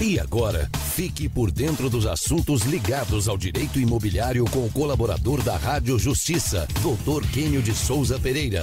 E agora, fique por dentro dos assuntos ligados ao direito imobiliário com o colaborador da Rádio Justiça, Dr. Quênio de Souza Pereira.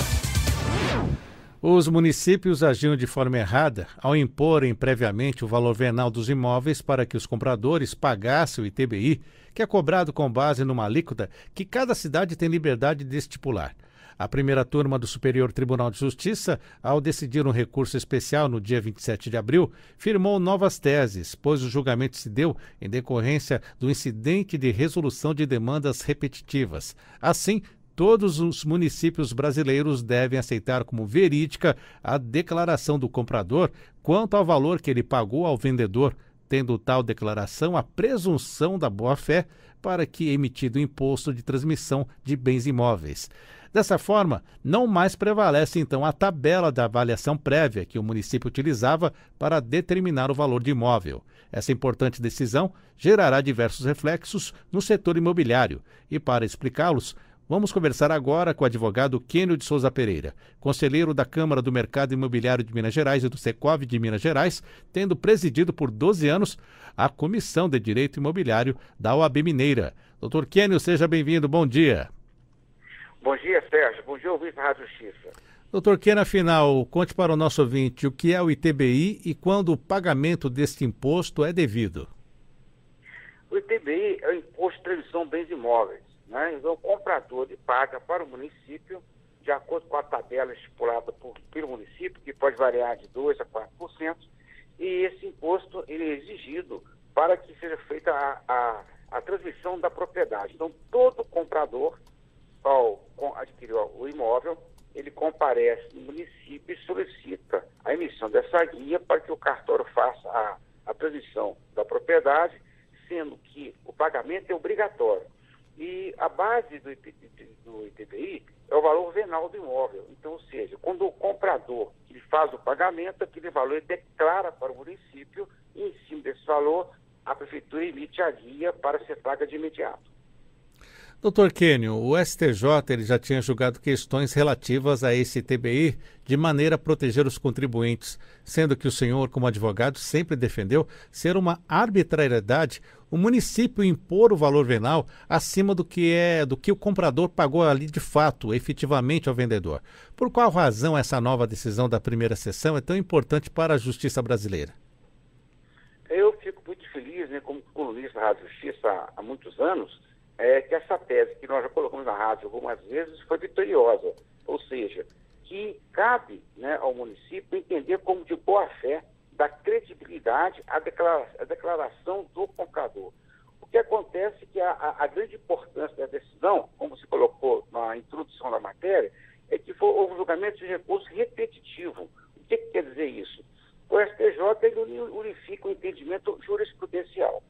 Os municípios agiam de forma errada ao imporem previamente o valor venal dos imóveis para que os compradores pagassem o ITBI, que é cobrado com base numa alíquota que cada cidade tem liberdade de estipular. A primeira turma do Superior Tribunal de Justiça, ao decidir um recurso especial no dia 27 de abril, firmou novas teses, pois o julgamento se deu em decorrência do incidente de resolução de demandas repetitivas. Assim, todos os municípios brasileiros devem aceitar como verídica a declaração do comprador quanto ao valor que ele pagou ao vendedor, tendo tal declaração a presunção da boa-fé para que emitido o imposto de transmissão de bens imóveis. Dessa forma, não mais prevalece então a tabela da avaliação prévia que o município utilizava para determinar o valor de imóvel. Essa importante decisão gerará diversos reflexos no setor imobiliário e, para explicá-los, vamos conversar agora com o advogado Quênio de Souza Pereira, conselheiro da Câmara do Mercado Imobiliário de Minas Gerais e do Secov de Minas Gerais, tendo presidido por 12 anos a Comissão de Direito Imobiliário da OAB Mineira. Doutor Quênio, seja bem-vindo, bom dia. Bom dia, Sérgio. Bom dia, ouvinte da Rádio Justiça. Doutor Quênio, afinal, conte para o nosso ouvinte o que é o ITBI e quando o pagamento deste imposto é devido. O ITBI é o Imposto de Transmissão de Bens Imóveis. Então, o comprador ele paga para o município, de acordo com a tabela estipulada pelo município, que pode variar de 2% a 4%, e esse imposto ele é exigido para que seja feita a transmissão da propriedade. Então, todo comprador, ao adquirir o imóvel, ele comparece no município e solicita a emissão dessa guia para que o cartório faça a transmissão da propriedade, sendo que o pagamento é obrigatório. E a base do ITBI é o valor venal do imóvel. Então, ou seja, quando o comprador ele faz o pagamento, aquele valor ele declara para o município e, em cima desse valor, a prefeitura emite a guia para ser paga de imediato. Doutor Quênio, o STJ ele já tinha julgado questões relativas a esse ITBI de maneira a proteger os contribuintes, sendo que o senhor, como advogado, sempre defendeu ser uma arbitrariedade o município impor o valor venal acima do que o comprador pagou ali de fato, efetivamente ao vendedor. Por qual razão essa nova decisão da primeira sessão é tão importante para a justiça brasileira? Eu fico muito feliz, como colunista da Rádio Justiça há muitos anos, que essa tese que nós já colocamos na rádio algumas vezes foi vitoriosa, ou seja, que cabe ao município entender como de boa-fé da credibilidade a declaração do comprador. O que acontece é que a grande importância da decisão, como se colocou na introdução da matéria, é que houve um julgamento de recurso repetitivo. O que quer dizer isso? O STJ ele unifica o entendimento jurisprudencial.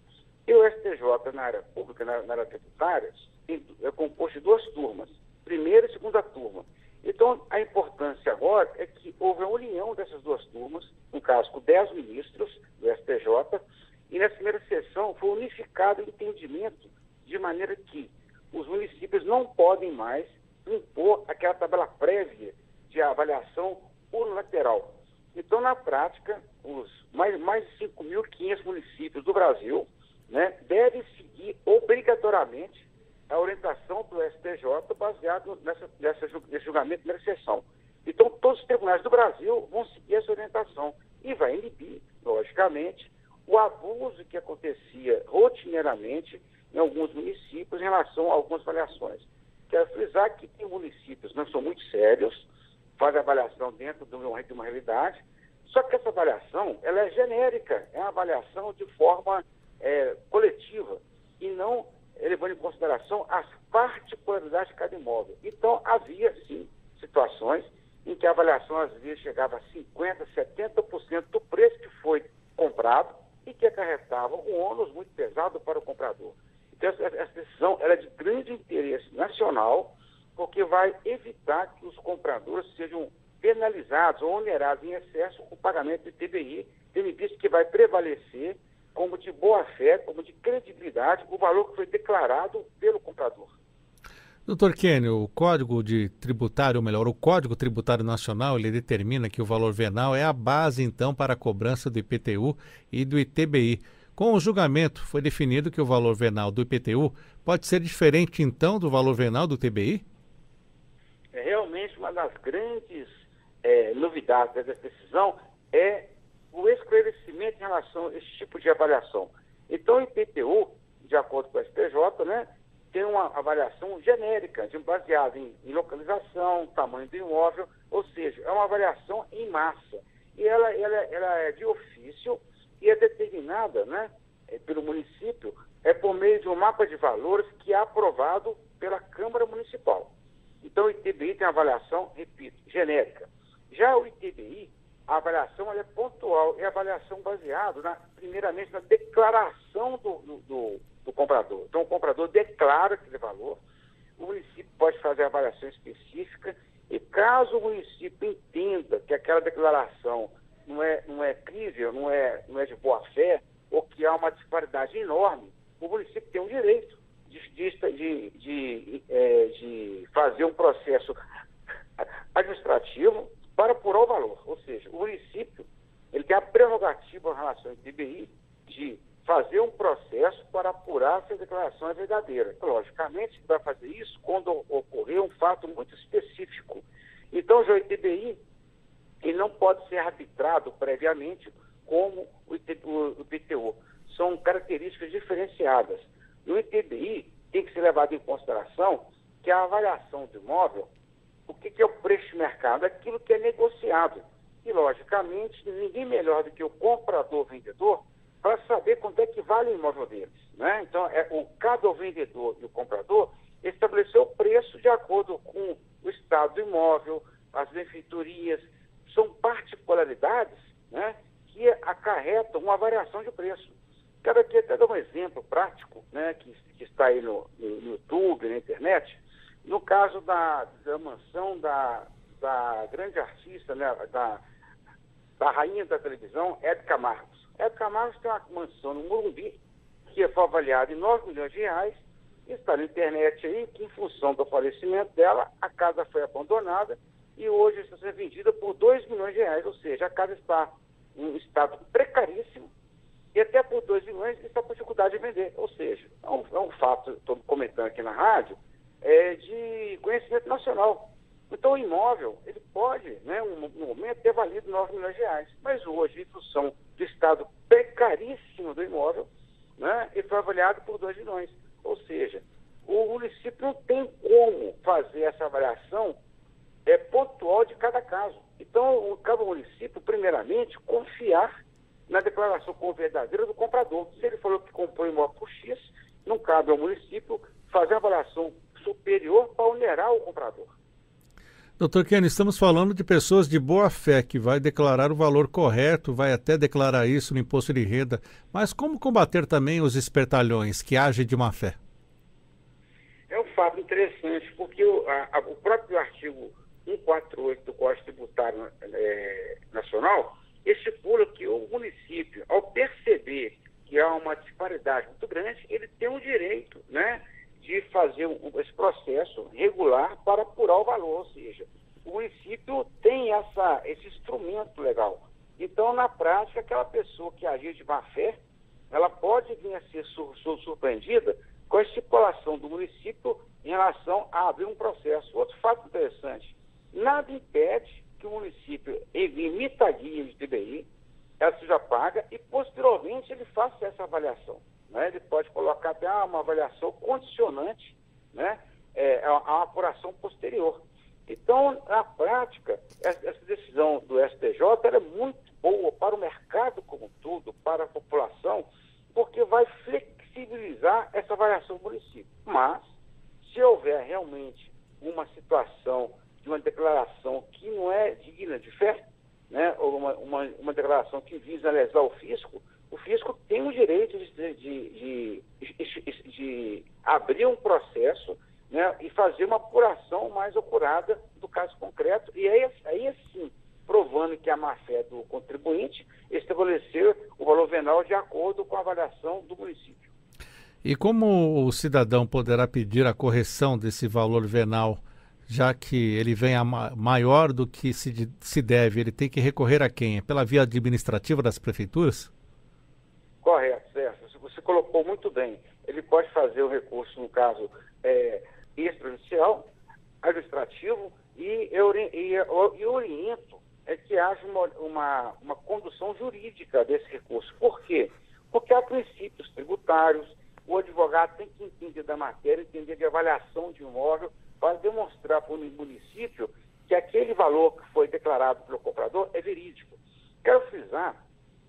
E o STJ, na área pública, na área tributária, é composto de duas turmas, primeira e segunda turma. Então, a importância agora é que houve a união dessas duas turmas, no caso com 10 ministros do STJ, e nessa primeira sessão foi unificado o entendimento de maneira que os municípios não podem mais impor aquela tabela prévia de avaliação unilateral. Então, na prática, os mais de 5.500 municípios do Brasil devem seguir obrigatoriamente a orientação do STJ baseado nesse julgamento nessa sessão. Então, todos os tribunais do Brasil vão seguir essa orientação e vai inibir, logicamente, o abuso que acontecia rotineiramente em alguns municípios em relação a algumas avaliações. Quero frisar que tem municípios que são muito sérios, fazem avaliação dentro de uma realidade, só que essa avaliação ela é genérica, é uma avaliação de forma coletiva e não levando em consideração as particularidades de cada imóvel. Então, havia, sim, situações em que a avaliação, às vezes, chegava a 50%, 70% do preço que foi comprado e que acarretava um ônus muito pesado para o comprador. Então, essa decisão ela é de grande interesse nacional, porque vai evitar que os compradores sejam penalizados ou onerados em excesso com o pagamento do ITBI, tendo visto que vai prevalecer como de boa-fé, como de credibilidade, o valor que foi declarado pelo comprador. Doutor Kênio, o Código Tributário, ou melhor, o Código Tributário Nacional, ele determina que o valor venal é a base, então, para a cobrança do IPTU e do ITBI. Com o julgamento, foi definido que o valor venal do IPTU pode ser diferente, então, do valor venal do ITBI? É realmente uma das grandes novidades dessa decisão é o esclarecimento em relação a esse tipo de avaliação. Então, o IPTU, de acordo com o STJ, né, tem uma avaliação genérica, baseada em localização, tamanho do imóvel, ou seja, é uma avaliação em massa. E ela é de ofício e é determinada, né, pelo município por meio de um mapa de valores que é aprovado pela Câmara Municipal. Então, o ITBI tem uma avaliação, repito, genérica. Já o ITBI, a avaliação é pontual, é avaliação baseada, primeiramente, na declaração do comprador. Então, o comprador declara aquele valor, o município pode fazer a avaliação específica e, caso o município entenda que aquela declaração não é crível, não é de boa-fé, ou que há uma disparidade enorme, o município tem o direito de fazer um processo administrativo para apurar o valor. Ou seja, o município ele tem a prerrogativa em relação ao ITBI de fazer um processo para apurar se a declaração é verdadeira. Logicamente, vai fazer isso quando ocorrer um fato muito específico. Então, já o ITBI ele não pode ser arbitrado previamente como o IPTU. São características diferenciadas. E o ITBI tem que ser levado em consideração que a avaliação do imóvel, o que é o preço de mercado? Aquilo que é negociado. E, logicamente, ninguém melhor do que o comprador-vendedor para saber quanto é que vale o imóvel deles, né? Então, cada vendedor e o comprador estabeleceu o preço de acordo com o estado do imóvel, as benfeitorias, são particularidades, né, que acarretam uma variação de preço. Quero aqui até dar um exemplo prático, né, que está aí no YouTube, na internet, no caso da mansão da grande artista, né, da rainha da televisão, Hebe Camargo. Hebe Camargo tem uma mansão no Morumbi, que foi avaliada em 9 milhões de reais, e está na internet aí, que em função do falecimento dela, a casa foi abandonada e hoje está sendo vendida por 2 milhões de reais, ou seja, a casa está em um estado precaríssimo e até por 2 milhões está com dificuldade de vender. Ou seja, é um fato, estou comentando aqui na rádio, de conhecimento nacional. Então, o imóvel, ele pode, né, no momento, ter valido 9 milhões de reais. Mas hoje, em função do estado precaríssimo do imóvel, né, ele foi avaliado por 2 milhões. Ou seja, o município não tem como fazer essa avaliação pontual de cada caso. Então, cabe ao município, primeiramente, confiar na declaração como verdadeira do comprador. Se ele falou que comprou o imóvel por X, não cabe ao município fazer uma avaliação superior para onerar o comprador. Doutor Kênio, estamos falando de pessoas de boa fé que vai declarar o valor correto, vai até declarar isso no imposto de renda, mas como combater também os espertalhões que agem de má fé? É um fato interessante, porque o próprio artigo 148 do Código Tributário Nacional estipula que o município, ao perceber que há uma disparidade muito grande, ele tem o direito, né, de fazer esse processo regular para apurar o valor, ou seja, o município tem esse instrumento legal. Então, na prática, aquela pessoa que agir de má fé, ela pode vir a ser surpreendida com a estipulação do município em relação a abrir um processo. Outro fato interessante, nada impede que o município emita a guia de TBI, ela seja paga e, posteriormente, ele faça essa avaliação. Né? Ele pode colocar até uma avaliação condicionante, né, a uma apuração posterior. Então, na prática, essa decisão do STJ é muito boa para o mercado como um todo, para a população, porque vai flexibilizar essa avaliação do município. Mas, se houver realmente uma situação de uma declaração que não é digna de fé, né, ou uma declaração que visa lesar o fisco tem o direito de abrir um processo, né, e fazer uma apuração mais apurada do caso concreto, e aí sim, provando que a má-fé do contribuinte estabelecer o valor venal de acordo com a avaliação do município. E como o cidadão poderá pedir a correção desse valor venal, já que ele venha maior do que se deve? Ele tem que recorrer a quem? É pela via administrativa das prefeituras? Correto, Sérgio. Você colocou muito bem. Ele pode fazer o recurso, no caso, extrajudicial, administrativo, e oriento que haja uma condução jurídica desse recurso. Por quê? Porque há princípios tributários, o advogado tem que entender da matéria, entender de avaliação de imóvel, para demonstrar para o município que aquele valor que foi declarado pelo comprador é verídico. Quero frisar,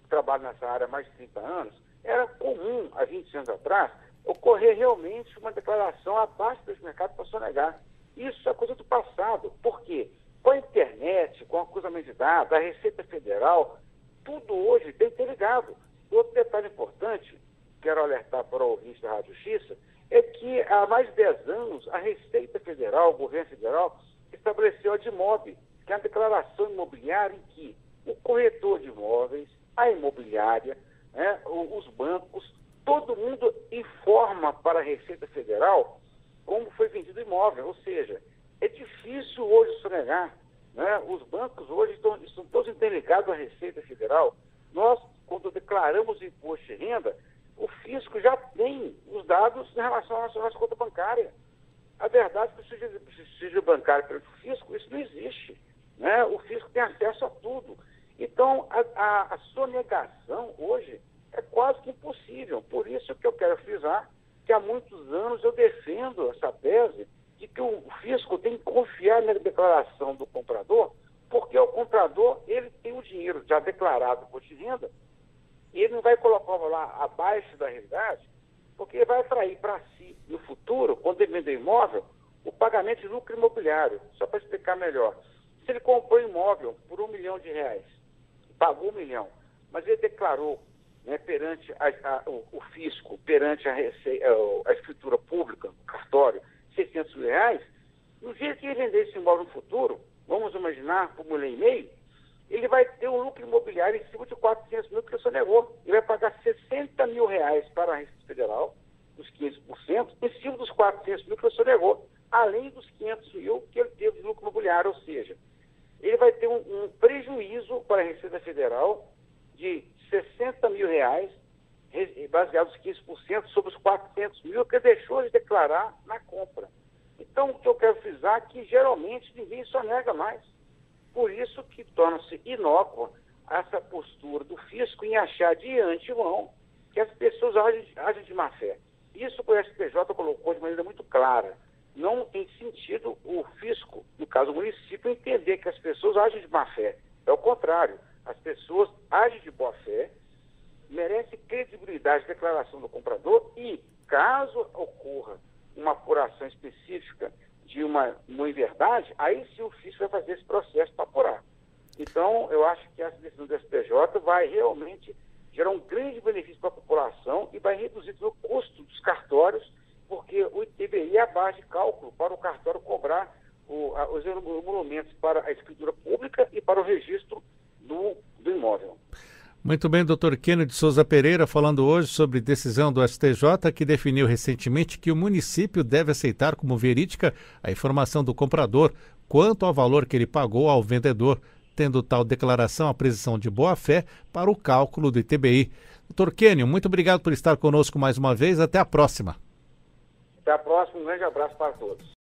trabalho nessa área há mais de 30 anos, era comum, há 20 anos atrás, ocorrer realmente uma declaração abaixo desse mercado para sonegar. Isso é coisa do passado. Por quê? Com a internet, com o cruzamento de dados, a Receita Federal, tudo hoje tem interligado. Outro detalhe importante, quero alertar para o ouvinte da Rádio Justiça, é que há mais de 10 anos a Receita Federal, o governo federal, estabeleceu a DIMOB, que é a declaração imobiliária em que o corretor de imóveis, a imobiliária, os bancos, todo mundo informa para a Receita Federal como foi vendido o imóvel. Ou seja, é difícil hoje sonegar. Os bancos hoje estão todos interligados à Receita Federal. Nós, quando declaramos o imposto de renda, o fisco já tem os dados em relação à nossa conta bancária. A verdade é que o sigilo bancário perante o fisco, isso não existe. O fisco tem acesso a tudo. Então, a sonegação hoje é quase que impossível. Por isso que eu quero frisar que há muitos anos eu defendo essa tese de que o fisco tem que confiar na declaração do comprador, porque o comprador ele tem o dinheiro já declarado no imposto de renda, e ele não vai colocar o valor abaixo da realidade, porque ele vai atrair para si, no futuro, quando ele vender imóvel, o pagamento de lucro imobiliário. Só para explicar melhor. Se ele comprou imóvel por R$1 milhão, pagou R$1 milhão, mas ele declarou perante o fisco, perante a escritura pública, o cartório, R$600, no dia que ele vender esse imóvel no futuro, vamos imaginar por R$1,5 milhão, ele vai ter um lucro imobiliário em cima de R$400 mil que ele sonegou. Ele vai pagar R$60 mil para a Receita Federal, os 15%, em cima dos R$400 mil que ele sonegou, além dos R$500 mil que ele teve de lucro imobiliário. Ou seja, ele vai ter um prejuízo para a Receita Federal de R$60 mil, baseado nos 15% sobre os R$400 mil que ele deixou de declarar na compra. Então, o que eu quero frisar é que geralmente ninguém sonega mais. Por isso que torna-se inócua essa postura do fisco em achar de antemão que as pessoas agem de má fé. Isso que o STJ colocou de maneira muito clara. Não tem sentido o fisco, no caso o município, entender que as pessoas agem de má fé. É o contrário. As pessoas agem de boa fé, merecem credibilidade de declaração do comprador e, caso ocorra uma apuração específica de uma inverdade, aí sim o fisco vai fazer esse processo para apurar. Então, eu acho que essa decisão do STJ vai realmente gerar um grande benefício para a população e vai reduzir o custo dos cartórios, porque o ITBI é a base de cálculo para o cartório cobrar os emolumentos para a escritura pública e para o registro do imóvel. Muito bem, doutor Kênio de Souza Pereira, falando hoje sobre decisão do STJ que definiu recentemente que o município deve aceitar como verídica a informação do comprador quanto ao valor que ele pagou ao vendedor, tendo tal declaração a presunção de boa-fé para o cálculo do ITBI. Doutor Kênio, muito obrigado por estar conosco mais uma vez. Até a próxima. Até a próxima. Um grande abraço para todos.